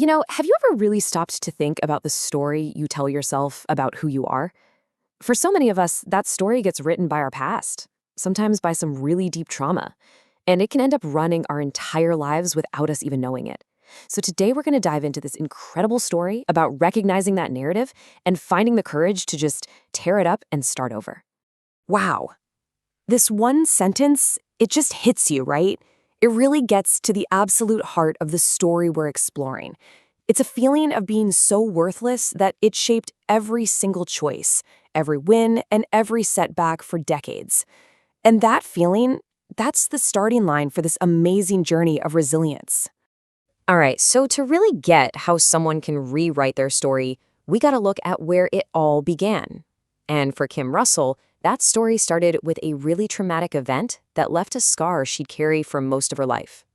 Have you ever really stopped to think about the story you tell yourself about who you are? For so many of us, that story gets written by our past, sometimes by some really deep trauma, and it can end up running our entire lives without us even knowing it. So today we're going to dive into this incredible story about recognizing that narrative and finding the courage to just tear it up and start over. Wow. This one sentence, it just hits you, right? It really gets to the absolute heart of the story we're exploring. It's a feeling of being so worthless that it shaped every single choice, every win, and every setback for decades. And that feeling, that's the starting line for this amazing journey of resilience. All right, so to really get how someone can rewrite their story, we got to look at where it all began. And for Kim Russell, that story started with a really traumatic event that left a scar she'd carry for most of her life.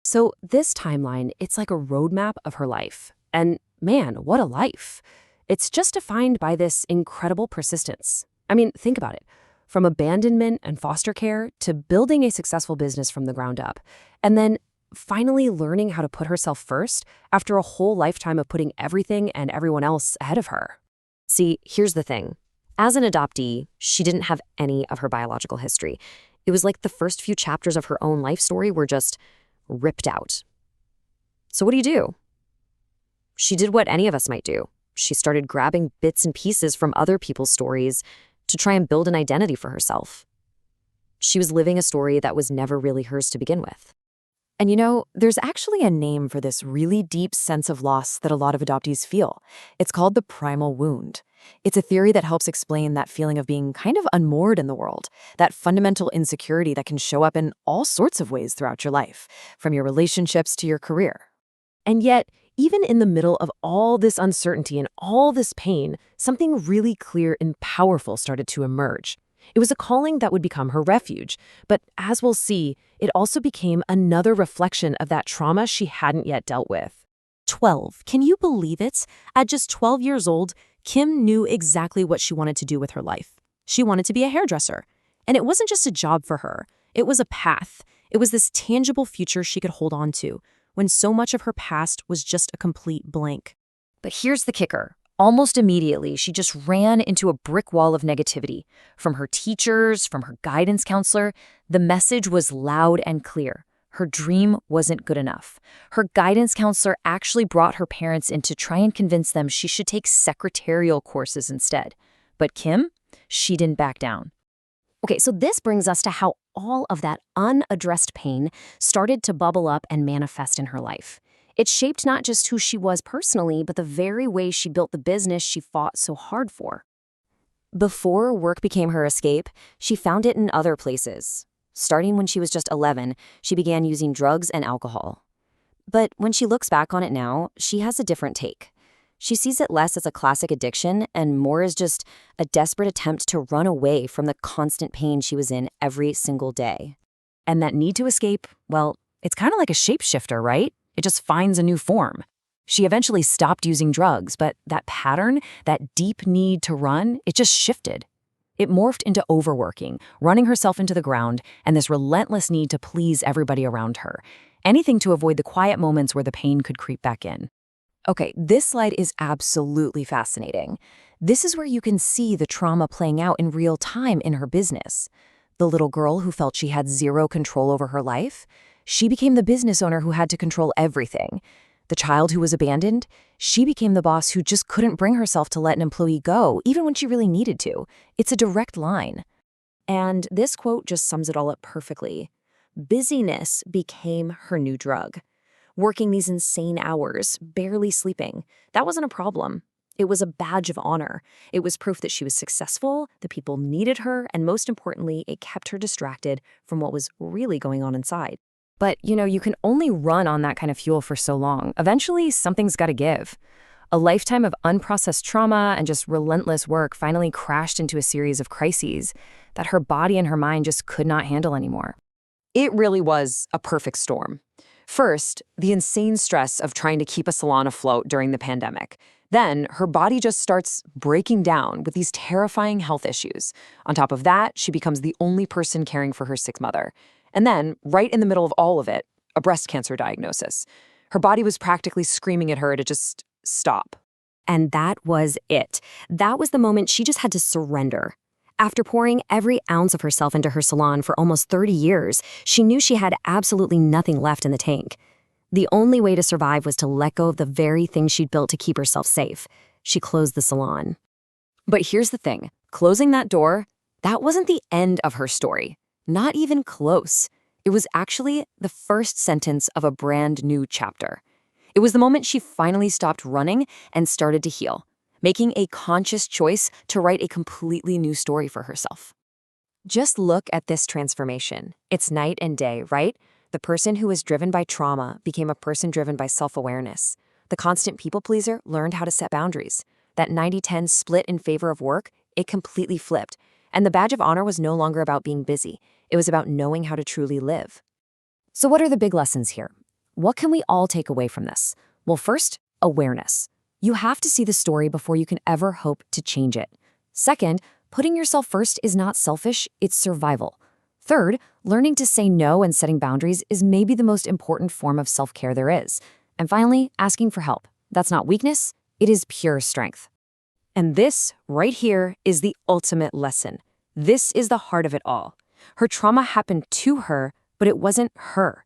So this timeline, it's like a roadmap of her life. And man, what a life. It's just defined by this incredible persistence. I mean, think about it. From abandonment and foster care to building a successful business from the ground up. And then finally learning how to put herself first after a whole lifetime of putting everything and everyone else ahead of her. See, here's the thing. As an adoptee, she didn't have any of her biological history. It was like the first few chapters of her own life story were just ripped out. So what do? She did what any of us might do. She started grabbing bits and pieces from other people's stories to try and build an identity for herself. She was living a story that was never really hers to begin with. And there's actually a name for this really deep sense of loss that a lot of adoptees feel. It's called the primal wound. It's a theory that helps explain that feeling of being kind of unmoored in the world, that fundamental insecurity that can show up in all sorts of ways throughout your life, from your relationships to your career. And yet, even in the middle of all this uncertainty and all this pain, something really clear and powerful started to emerge. It was a calling that would become her refuge, but as we'll see, it also became another reflection of that trauma she hadn't yet dealt with. 12. Can you believe it? At just 12 years old, Kim knew exactly what she wanted to do with her life. She wanted to be a hairdresser. And it wasn't just a job for her. It was a path. It was this tangible future she could hold on to, when so much of her past was just a complete blank. But here's the kicker. Almost immediately, she just ran into a brick wall of negativity. From her teachers, from her guidance counselor, the message was loud and clear. Her dream wasn't good enough. Her guidance counselor actually brought her parents in to try and convince them she should take secretarial courses instead. But Kim, she didn't back down. Okay, so this brings us to how all of that unaddressed pain started to bubble up and manifest in her life. It shaped not just who she was personally, but the very way she built the business she fought so hard for. Before work became her escape, she found it in other places. Starting when she was just 11, she began using drugs and alcohol. But when she looks back on it now, she has a different take. She sees it less as a classic addiction and more as just a desperate attempt to run away from the constant pain she was in every single day. And that need to escape, well, it's kind of like a shapeshifter, right? It just finds a new form. She eventually stopped using drugs, but that pattern, that deep need to run, it just shifted. It morphed into overworking, running herself into the ground, and this relentless need to please everybody around her. Anything to avoid the quiet moments where the pain could creep back in. Okay, this slide is absolutely fascinating. This is where you can see the trauma playing out in real time in her business. The little girl who felt she had zero control over her life, she became the business owner who had to control everything. The child who was abandoned, she became the boss who just couldn't bring herself to let an employee go, even when she really needed to. It's a direct line. And this quote just sums it all up perfectly. Busyness became her new drug. Working these insane hours, barely sleeping, that wasn't a problem. It was a badge of honor. It was proof that she was successful, the people needed her, and most importantly, it kept her distracted from what was really going on inside. But, you can only run on that kind of fuel for so long. Eventually, something's got to give. A lifetime of unprocessed trauma and just relentless work finally crashed into a series of crises that her body and her mind just could not handle anymore. It really was a perfect storm. First, the insane stress of trying to keep a salon afloat during the pandemic. Then, her body just starts breaking down with these terrifying health issues. On top of that, she becomes the only person caring for her sick mother. And then, right in the middle of all of it, a breast cancer diagnosis. Her body was practically screaming at her to just stop. And that was it. That was the moment she just had to surrender. After pouring every ounce of herself into her salon for almost 30 years, she knew she had absolutely nothing left in the tank. The only way to survive was to let go of the very thing she'd built to keep herself safe. She closed the salon. But here's the thing. Closing that door, that wasn't the end of her story. Not even close. It was actually the first sentence of a brand new chapter. It was the moment she finally stopped running and started to heal, making a conscious choice to write a completely new story for herself. Just look at this transformation. It's night and day, right? The person who was driven by trauma became a person driven by self-awareness. The constant people pleaser learned how to set boundaries. That 90-10 split in favor of work, it completely flipped. And the badge of honor was no longer about being busy. It was about knowing how to truly live. So what are the big lessons here? What can we all take away from this? Well, first, awareness. You have to see the story before you can ever hope to change it. Second, putting yourself first is not selfish, it's survival. Third, learning to say no and setting boundaries is maybe the most important form of self-care there is. And finally, asking for help. That's not weakness, it is pure strength. And this, right here, is the ultimate lesson. This is the heart of it all. Her trauma happened to her, but it wasn't her.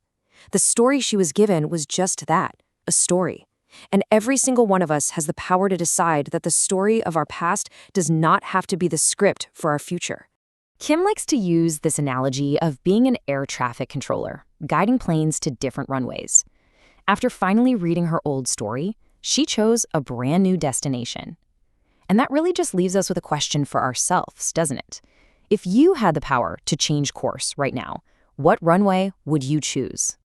The story she was given was just that, a story. And every single one of us has the power to decide that the story of our past does not have to be the script for our future. Kim likes to use this analogy of being an air traffic controller, guiding planes to different runways. After finally reading her old story, she chose a brand new destination. And that really just leaves us with a question for ourselves, doesn't it? If you had the power to change course right now, what runway would you choose?